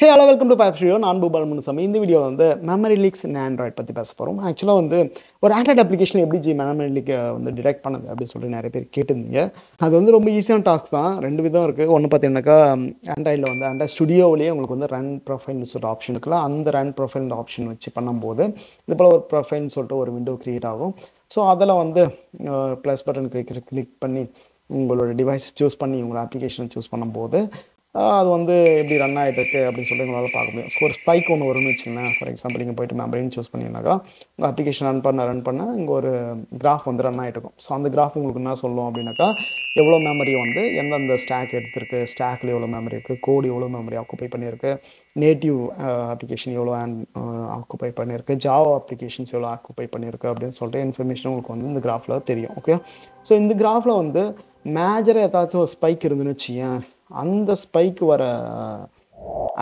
Hey, hello, welcome to piappstudio. நான் boobalan. இந்த வீடியோவில் வந்து மெமரி லீக்ஸ் இன் ஆண்ட்ராய்ட் பற்றி பேச போகிறோம். ஆக்சுவலாக வந்து ஒரு ஆண்ட்ராய்ட் அப்ளிகேஷன் எப்படி மெமரி லீக்கை வந்து டிடெக்ட் பண்ணுது அப்படின்னு சொல்லி நிறைய பேர் கேட்டிருந்தீங்க. அது வந்து ரொம்ப ஈஸியான டாஸ்க் தான். ரெண்டு விதம் இருக்குது. ஒன்று பார்த்தீங்கன்னாக்கா ஆண்ட்ராய்டில் வந்து ஆண்ட்ராய்ட் ஸ்டுடியோவிலேயே உங்களுக்கு வந்து ரன் ப்ரொஃபைல்னு சொல்லிட்டு ஆப்ஷன் இருக்குல்ல, அந்த ரன் ப்ரொஃபைல் ஆப்ஷன் வச்சு பண்ணும்போது இது போல் ஒரு ப்ரொஃபைல்னு சொல்லிட்டு ஒரு விண்டோ க்ரியேட் ஆகும். ஸோ அதில் வந்து ப்ளஸ் பட்டன் கிளிக் பண்ணி உங்களோட டிவைஸ் சூஸ் பண்ணி உங்களோட அப்ளிகேஷனை சூஸ் பண்ணும்போது அது வந்து எப்படி ரன் ஆகிட்டு இருக்குது அப்படின்னு சொல்லி உங்களால் பார்க்க முடியும். ஸோ ஒரு ஸ்பைக் ஒன்று வரும்னு வச்சுங்களேன். ஃபார் எக்ஸாம்பிள் நீங்கள் போய்ட்டு மெமரின்னு சூஸ் பண்ணிங்கனாக்கா உங்கள் அப்ளிகேஷன் ரன் பண்ண இங்கே ஒரு கிராஃப் வந்து ரன் ஆகிட்டு இருக்கும். ஸோ அந்த கிராஃப் உங்களுக்கு என்ன சொல்லும் அப்படின்னாக்கா எவ்வளோ மெமரி வந்து எந்தெந்த ஸ்டாக் எடுத்திருக்கு, ஸ்டாக்கில் எவ்வளோ மெமரி இருக்குது, கோடு எவ்வளோ மெமரி ஆக்குப்பை பண்ணியிருக்கு, நேட்டிவ் அப்ளிகேஷன் எவ்வளோ ஆக்குப்பை பண்ணியிருக்கு, ஜாவா அப்ளிகேஷன்ஸ் எவ்வளோ ஆக்குப்பை பண்ணியிருக்கு அப்படின்னு சொல்லிட்டு இன்ஃபர்மேஷன் உங்களுக்கு வந்து இந்த கிராஃபில் தெரியும். ஓகே, ஸோ இந்த கிராஃபில் வந்து மேஜராக ஏதாச்சும் ஒரு ஸ்பைக் இருந்துன்னு வச்சுக்கேன், அந்த ஸ்பைக்கு வர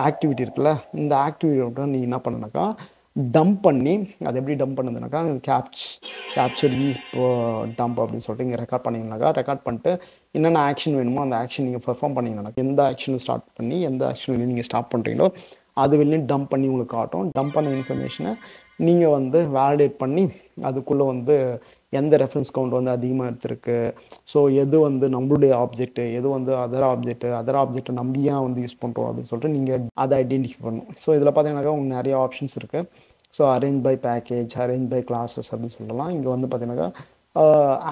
ஆக்டிவிட்டி இருக்குல்ல, இந்த ஆக்டிவிட்டியோட நீங்கள் என்ன பண்ணுனாக்கா டம்ப் பண்ணி, அது எப்படி டம்ப் பண்ணுதுனாக்கா கேப்சர் இப்போ டம்ப் அப்படின்னு சொல்லிட்டு இங்கே ரெக்கார்ட் பண்ணிங்கனாக்கா ரெக்கார்ட் பண்ணிட்டு என்னென்ன ஆக்ஷன் வேணுமோ அந்த ஆக்ஷன் நீங்கள் பெர்ஃபார்ம் பண்ணிங்கன்னா எந்த ஆக்ஷனை ஸ்டார்ட் பண்ணி எந்த ஆக்ஷன் நீங்கள் ஸ்டாப் பண்ணுறீங்களோ அது வெளியே டம்ப் பண்ணி உங்களுக்கு காட்டும். டம்ப் பண்ண இன்ஃபர்மேஷனை நீங்கள் வந்து வேலிடேட் பண்ணி அதுக்குள்ளே வந்து எந்த ரெஃபரன்ஸ் கவுண்ட் வந்து அதிகமாக எடுத்திருக்கு, ஸோ எது வந்து நம்மளுடைய ஆப்ஜெக்ட்டு, எது வந்து அதர் ஆப்ஜெக்ட்டை நம்பியா வந்து யூஸ் பண்ணுறோம் அப்படின்னு சொல்லிட்டு நீங்கள் அதை ஐடென்டிஃபை பண்ணணும். ஸோ இதில் பார்த்தீங்கன்னாக்கா உங்களுக்கு நிறைய ஆப்ஷன்ஸ் இருக்குது. So arrange by package, arrange by classes அப்படின்னு சொல்லலாம். இங்கே வந்து பார்த்தீங்கன்னாக்கா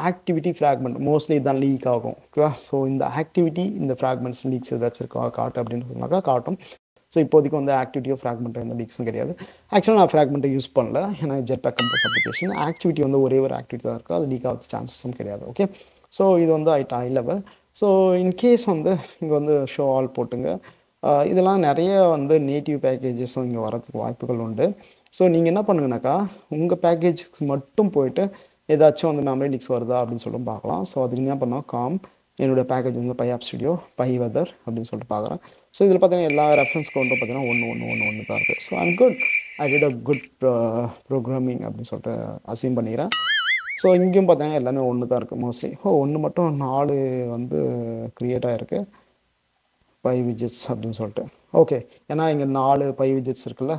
ஆக்டிவிட்டி ஃப்ராக்மெண்ட் மோஸ்ட்லி இதுதான் லீக் ஆகும். ஓகேவா, ஸோ இந்த ஆக்டிவிட்டி இந்த ஃப்ராக்மெண்ட்ஸ் லீக்ஸ் ஏதாச்சும் இருக்கா காட்டு அப்படின்னு சொன்னாக்கா காட்டும். ஸோ இப்போதைக்கு வந்து ஆக்டிவிட்டியோ ஃப்ராக்மெண்ட்டோ எந்த லீக்ஸும் கிடையாது. ஆக்சுவலாக நான் ஃப்ராக்மெண்ட்டை யூஸ் பண்ணல, ஏன்னா ஜெட்பேக் கம்போஸ் அப்ளிகேஷன் ஆக்டிவிட்டி வந்து ஒரே ஒரு ஆக்டிவிட்டி தான் இருக்குது, அது லீக் ஆகிறது சான்சஸும் கிடையாது. ஓகே, ஸோ இது வந்து ஹை லெவல். ஸோ இன்கேஸ் வந்து இங்கே வந்து ஷோ ஆல் போட்டுங்க, இதெல்லாம் நிறைய வந்து நேட்டிவ் பேக்கேஜஸும் இங்கே வரதுக்கு வாய்ப்புகள் உண்டு. ஸோ நீங்கள் என்ன பண்ணுங்கனாக்கா உங்கள் பேக்கேஜஸ் மட்டும் போயிட்டு ஏதாச்சும் வந்து மெமரி லீக்ஸ் வருதா அப்படின்னு சொல்லிட்டு பார்க்கலாம். ஸோ அதுக்கு என்ன பண்ணோம், என்னோடய பேக்கேஜ் வந்து piappstudio வெதர் அப்படின்னு சொல்லிட்டு பார்க்குறேன். ஸோ இதில் பார்த்தீங்கன்னா எல்லா ரெஃபரன்ஸ் கவுண்ட்டும் பார்த்தீங்கன்னா ஒன்று தான் இருக்குது. So I'm good, I did a good programming அப்படின்னு சொல்லிட்டு அசீம் பண்ணிக்கிறேன். ஸோ இங்கேயும் பார்த்தீங்கன்னா எல்லாமே ஒன்று தான் இருக்குது மோஸ்ட்லி. ஒன்று மட்டும் 4 வந்து க்ரியேட் ஆகிருக்கு widgets அப்படின்னு சொல்லிட்டு. ஓகே, ஏன்னா இங்கே 4 widgets இருக்குல்ல,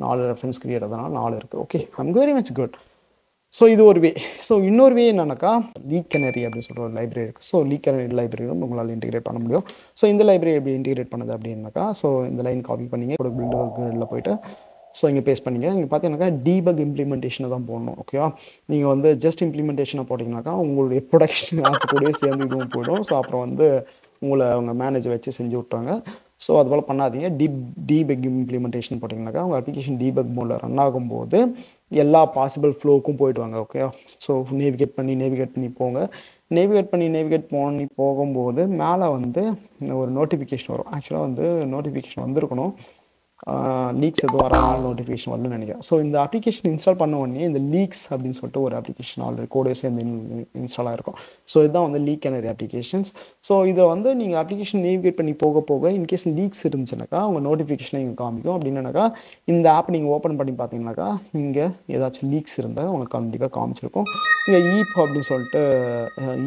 4 ரெஃபரன்ஸ் க்ரியேட் அதனால் 4 இருக்குது. Okay, I'm very much good. So இது ஒரு வே. ஸோ இன்னொரு வே என்னன்னாக்கா LeakCanary அப்படின்னு சொல்லிட்டு ஒரு லைப்ரரி இருக்குது. ஸோ LeakCanary லைப்ரரியும் உங்களால் இன்டிகிரேட் பண்ண முடியும். ஸோ இந்த லைப்ரரி எப்படி இன்டிகிரேட் பண்ணுது அப்படின்னாக்கா, ஸோ இந்த லைன் காப்பி பண்ணிங்க, ஒரு பில்டரில் போய்ட்டு ஸோ இங்கே பேஸ்ட் பண்ணிங்க. இங்கே பார்த்தீங்கன்னாக்கா டீபக் இம்ப்ளிமெண்டேஷனை தான் போடணும். ஓகேவா, நீங்கள் வந்து ஜஸ்ட் இம்ப்ளிமெண்டேஷனை போட்டிங்கனாக்கா உங்களுடைய ப்ரொடக்ஷன் ஆப் கூடயே சேர்ந்து இதுவும் போய்டும். ஸோ அப்புறம் வந்து உங்களை அவங்க மேனேஜர் வச்சு செஞ்சு விட்றாங்க. ஸோ அது போல் பண்ணாதீங்க. டீபக் இம்ப்ளிமெண்டேஷன் போட்டிங்கனாக்கா உங்கள் அப்ளிகேஷன் டீபக் மோடில் ரன் ஆகும்போது எல்லா பாசிபிள் ஃப்ளோவுக்கும் போய்ட்டு வாங்க. ஓகே, ஸோ நேவிகேட் பண்ணி போங்க. நேவிகேட் பண்ணி போகும்போது மேலே வந்து ஒரு நோட்டிஃபிகேஷன் வரும். ஆக்சுவலாக வந்து நோட்டிஃபிகேஷன் வந்திருக்கணும், லீக்ஸ் எதுவும் வரனால நோட்டிஃபிகேஷன் வரலன்னு நினைக்கிறேன். ஸோ இந்த அப்ளிகேஷன் இன்ஸ்டால் பண்ண உடனே இந்த லீக்ஸ் அப்படின்னு சொல்லிட்டு ஒரு அப்ளிகேஷன் ஆல்ரெடி கோடே சேர்ந்து இன்ஸ்டால் ஆகிருக்கும். ஸோ இதுதான் வந்து LeakCanary அப்ளிகேஷன்ஸ். ஸோ இதை வந்து நீங்கள் அப்ளிகேஷன் நேவிகேட் பண்ணி போக இன்கேஸ் லீக்ஸ் இருந்துச்சுனாக்கா உங்கள் நோட்டிஃபிகேஷனை இங்கே காமிக்கும். அப்படின்னாக்கா இந்த ஆப் நீங்கள் ஓப்பன் பண்ணி பார்த்தீங்கன்னாக்கா இங்கே ஏதாச்சும் லீக்ஸ் இருந்தால் உங்களுக்கு கண்டிப்பாக காமிச்சிருக்கும். இங்கே ஈப் அப்படின்னு சொல்லிட்டு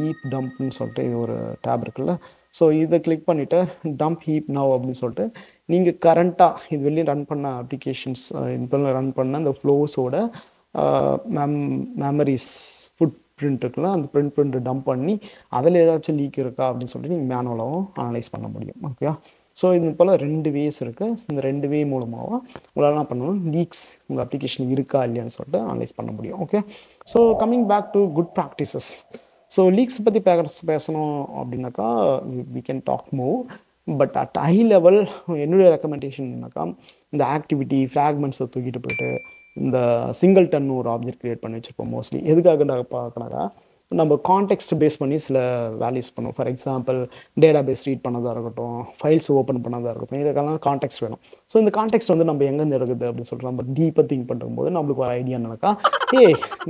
ஈப் டம்ப்னு சொல்லிட்டு இது ஒரு டேப் இருக்குல்ல, ஸோ இதை கிளிக் பண்ணிவிட்டு டம்ப் ஹீப் நவ் அப்படின்னு சொல்லிட்டு நீங்கள் கரண்ட்டாக இது வெளியே ரன் பண்ண அப்ளிகேஷன்ஸ் இப்போ ரன் பண்ண அந்த ஃப்ளோஸோட மெமரிஸ் ஃபுட் பிரிண்ட் இருக்குல்ல, அந்த பிரிண்ட்டை டம்ப் பண்ணி அதில் ஏதாச்சும் லீக் இருக்கா அப்படின்னு சொல்லிட்டு நீங்கள் மேனுவலாகவும் அனலைஸ் பண்ண முடியும். ஓகே, ஸோ இது போல் 2 வேஸ் இருக்குது. இந்த 2 வே மூலமாக உங்களால் என்ன பண்ணணும், லீக்ஸ் உங்கள் அப்ளிகேஷன் இருக்கா இல்லையான்னு சொல்லிட்டு அனலைஸ் பண்ண முடியும். Okay, so coming back to good practices. So leaks பற்றி பேசணும் அப்படின்னாக்கா we can talk more, but at high level என்னுடைய ரெக்கமெண்டேஷன்னாக்கா இந்த ஆக்டிவிட்டி ஃப்ராக்மெண்ட்ஸை தூக்கிட்டு போய்ட்டு இந்த சிங்கிள்டன் ஒரு ஆப்ஜெக்ட் க்ரியேட் பண்ணி வச்சுருப்போம். மோஸ்ட்லி எதுக்காக பார்க்கணாக்கா நம்ம கான்டெக்ஸ்ட் பேஸ் பண்ணி சில வேல்யூஸ் பண்ணுவோம். For example database read பண்ணதாக இருக்கட்டும், ஃபைல்ஸ் ஓப்பன் பண்ணதாக இருக்கட்டும், இதுக்கெல்லாம் கான்டெக்ஸ்ட் வேணும். ஸோ இந்த கான்டெக்ஸ்ட் வந்து நம்ம எங்கேருந்து எடுக்குது அப்படின்னு சொல்லிட்டு நம்ம டீப்பாக திங்க் பண்ணும்போது நம்மளுக்கு ஒரு ஐடியா என்னக்கா,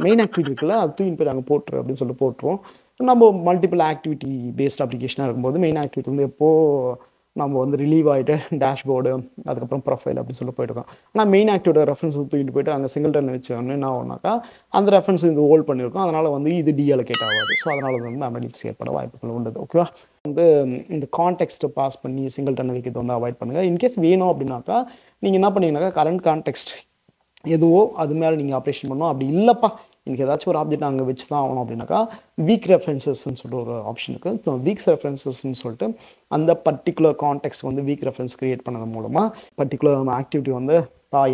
மெயின் ஆக்டிவிட்டி இருக்குல்ல அது தூக்கி போய் நாங்கள் போட்டுரு அப்படின்னு சொல்லிட்டு போட்டுருவோம். நம்ம மல்டிபிள் ஆக்டிவிட்டி பேஸ்ட் அப்ளிகேஷனாக இருக்கும்போது மெயின் ஆக்டிவிட்டி வந்து எப்போது நம்ம வந்து ரிலீவ் ஆகிட்டு டேஷ்போர்டு அதுக்கப்புறம் ப்ரொஃபைல் அப்படின்னு சொல்லி போயிட்டுருக்கோம். ஆனால் மெயின் ஆக்டிவோட ரெஃபரன்ஸ் தூக்கிட்டு போயிட்டு அங்கே சிங்கிள்டன் வச்சோன்னு என்ன ஆகும்னாக்கா அந்த ரெஃபரன்ஸ் இது ஹோல்ட் பண்ணியிருக்கோம். அதனால் வந்து இது டீஅலோகேட் ஆகாது. ஸோ அதனால் வந்து மெமரி லீக்ஸ் ஏற்பட வாய்ப்புகள் உண்டு. ஓகேவா? வந்து இந்த கான்டெக்ஸ்ட்டை பாஸ் பண்ணி சிங்கிள்டன் வைக்கிறது வந்து அவாய்ட் பண்ணுங்கள். இன்கேஸ் வேணும் அப்படின்னாக்கா நீங்கள் என்ன பண்ணீங்கன்னாக்கா கரண்ட் கான்டெக்ஸ்ட் எதுவோ அது மேலே நீங்கள் ஆப்ரேஷன் பண்ணணும். அப்படி இல்லைப்பா எனக்கு ஏதாச்சும் ஒரு ஆப்ஜெக்ட் அங்கே வச்சு தான் ஆகணும் அப்படின்னாக்கா வீக் ரெஃபரன்சஸ்ன்னு சொல்லிட்டு ஒரு ஆப்ஷன் இருக்குது. வீக்ஸ் ரெஃபரன்சஸ்ன்னு சொல்லிட்டு அந்த பர்டிகுலர் கான்டெக்ட் வந்து வீக் ரெஃபரன்ஸ் கிரியேட் பண்ணது மூலமாக பர்டிகுலர் ஆக்டிவிட்டி வந்து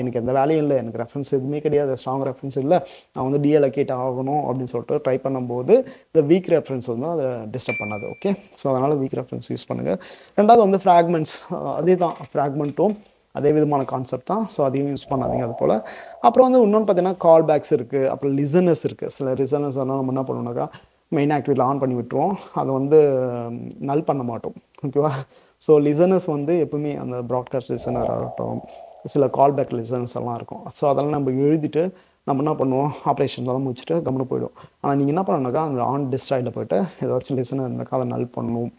எனக்கு எந்த வேலையும் இல்லை, எனக்கு ரெஃபரன்ஸ் எதுவுமே கிடையாது, ஸ்ட்ராங் ரெஃபரன்ஸ் இல்லை, நான் வந்து டீஅலோகேட் ஆகணும் அப்படின்னு சொல்லிட்டு ட்ரை பண்ணும்போது இந்த வீக் ரெஃபரன்ஸ் வந்து அதை டிஸ்டர்ப் பண்ணாது. ஓகே, ஸோ அதனால் வீக் ரெஃபரன்ஸ் யூஸ் பண்ணுங்கள். ரெண்டாவது வந்து ஃப்ராக்மெண்ட்ஸ், அதே தான் ஃப்ராக்மெண்ட்டும் அதே விதமான கான்செப்ட் தான். ஸோ அதையும் யூஸ் பண்ணாதீங்க. அது போல் அப்புறம் வந்து இன்னொன்று பார்த்தீங்கன்னா கால் பேக்ஸ் இருக்குது, அப்புறம் லிசனர்ஸ் இருக்குது. சில லிசனர்ஸ் எல்லாம் நம்ம என்ன பண்ணுவோம்னாக்கா மெயின் ஆக்டிவிட்டியில் ஆன் பண்ணி விட்டுருவோம், அதை வந்து நல் பண்ண மாட்டோம். ஓகேவா? ஸோ லிசனர்ஸ் வந்து எப்பவுமே அந்த ப்ராட்காஸ்ட் லிசனர் ஆகட்டும், சில கால் பேக் லிசனர்ஸ் எல்லாம் இருக்கும். ஸோ அதெல்லாம் நம்ம எழுதிட்டு நம்ம என்ன பண்ணுவோம், ஆப்ரேஷன்லாம் முடிச்சுட்டு கம்முன்னு போய்டும். ஆனால் நீங்கள் என்ன பண்ணணுனாக்கா அந்த ஆன் டிஸ்ட்ராயில் போய்ட்டு ஏதாச்சும் லிசனர் இருந்தாக்கா அதை நல் பண்ணணும்.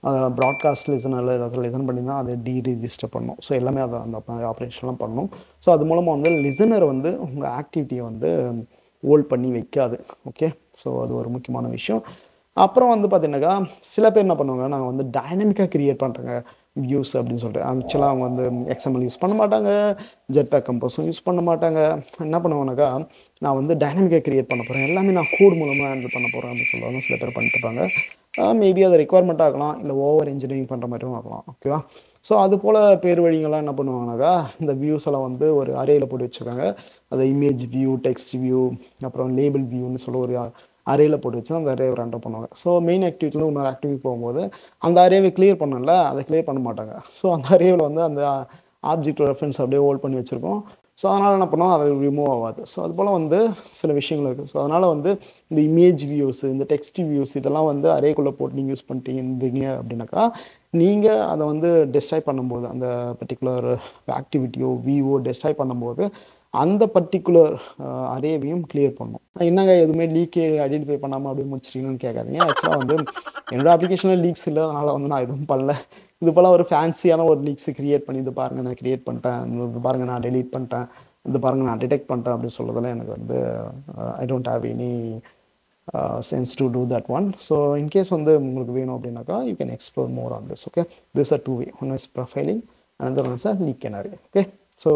அதில் ப்ராட்காஸ்ட் லிசனில் ஏதாச்சும் லிசன் பண்ணி தான் அதை டீரிஜிஸ்டர் பண்ணணும். ஸோ எல்லாமே அதை அந்த ஆப்ரேஷன்லாம் பண்ணணும். ஸோ அது மூலமாக வந்து லிசனர் வந்து உங்கள் ஆக்டிவிட்டியை வந்து ஹோல்ட் பண்ணி வைக்காது. ஓகே, ஸோ அது ஒரு முக்கியமான விஷயம். அப்புறம் வந்து பார்த்தீங்கன்னாக்கா சில பேர் என்ன பண்ணுவாங்க, நாங்கள் வந்து டைனமிக்காக க்ரியேட் பண்ணுறேங்க வியூஸ் அப்படின்னு சொல்லிட்டு. ஆக்சுவலாக அவங்க வந்து XML யூஸ் பண்ண மாட்டாங்க, ஜெட்பேக் கம்போஸும் யூஸ் பண்ண மாட்டாங்க. என்ன பண்ணுவாங்கனாக்கா நான் வந்து டைனமிக்காக க்ரியேட் பண்ண போகிறேன், எல்லாமே நான் கோட் மூலமாக ஹேண்டில் பண்ண போகிறேன் அப்படின்னு சொல்லுவாங்க. சில பேர் பண்ணிட்டுருப்பாங்க. மேபி அது ரெக்குவயர்மெண்ட் ஆகலாம், இல்லை ஓவர் இன்ஜினியரிங் பண்ணுற மாதிரியும் ஆகலாம். ஓகேவா? ஸோ அது போல் பேர் வழிங்கள்லாம் என்ன பண்ணுவாங்கனாக்கா இந்த வியூஸ் எல்லாம் வந்து ஒரு அரேயில் போட்டு வச்சுருக்காங்க. அதை இமேஜ் வியூ, டெக்ஸ்ட் வியூ, அப்புறம் லேபிள் வியூன்னு சொல்ல ஒரு அரேயில் போட்டு வச்சு அந்த அரேவை ரெண்டர் பண்ணுவாங்க. ஸோ மெயின் ஆக்டிவிட்டியில் இன்னொரு ஆக்டிவிட்டி போகும்போது அந்த அரேவை கிளியர் பண்ணல, அதை கிளியர் பண்ண மாட்டாங்க. ஸோ அந்த அரேவில் வந்து அந்த ஆப்ஜெக்ட் ரெஃபரன்ஸ் அப்படியே ஹோல்ட் பண்ணி வச்சுருக்கோம். ஸோ அதனால் என்ன பண்ணோம், அது ரிமூவ் ஆகாது. ஸோ அது போல் வந்து சில விஷயங்கள் இருக்குது. ஸோ அதனால் வந்து இந்த இமேஜ் வியூஸ், இந்த டெக்ஸ்ட் வியூஸ் இதெல்லாம் வந்து அரேக்குள்ளே போட்டு நீங்கள் யூஸ் பண்ணிட்டீங்க இருந்தீங்க அப்படின்னாக்கா நீங்கள் அதை வந்து டெஸ்ட்ராய் பண்ணும்போது அந்த பர்டிகுலர் ஆக்டிவிட்டியோ வியூவோ டெஸ்ட்ராய் பண்ணும்போது அந்த பர்டிகுலர் அரேவையும் கிளியர் பண்ணணும். என்னங்க எதுவுமே லீக்கே ஐடென்டிஃபை பண்ணாமல் அப்படியே முடிச்சிட்டீங்கன்னு கேட்காதீங்க. ஆக்சுவலாக வந்து என்னோடய அப்ளிகேஷனில் லீக்ஸ் இல்லை, அதனால் வந்து நான் எதுவும் பண்ணல. இது போல் ஒரு ஃபேன்சியான ஒரு லீக்ஸ் கிரியேட் பண்ணி இது பாருங்கள் நான் கிரியேட் பண்ணிட்டேன், இது பாருங்கள் நான் டெலீட் பண்ணிட்டேன், இது பாருங்கள் நான் டிடெக்ட் பண்ணிட்டேன் அப்படின்னு சொல்கிறதுல எனக்கு வந்து I don't have any sense to do that one. So in case வந்து உங்களுக்கு வேணும் அப்படின்னாக்கா you can explore more on this. Okay, these are two way. One is profiling, another one is a LeakCanary. Okay, so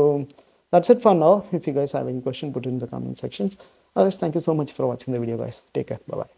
that's it for now. If you guys have any question, put it in the comment sections. Otherwise, thank you so much for watching the video, guys. Take care. Bye bye.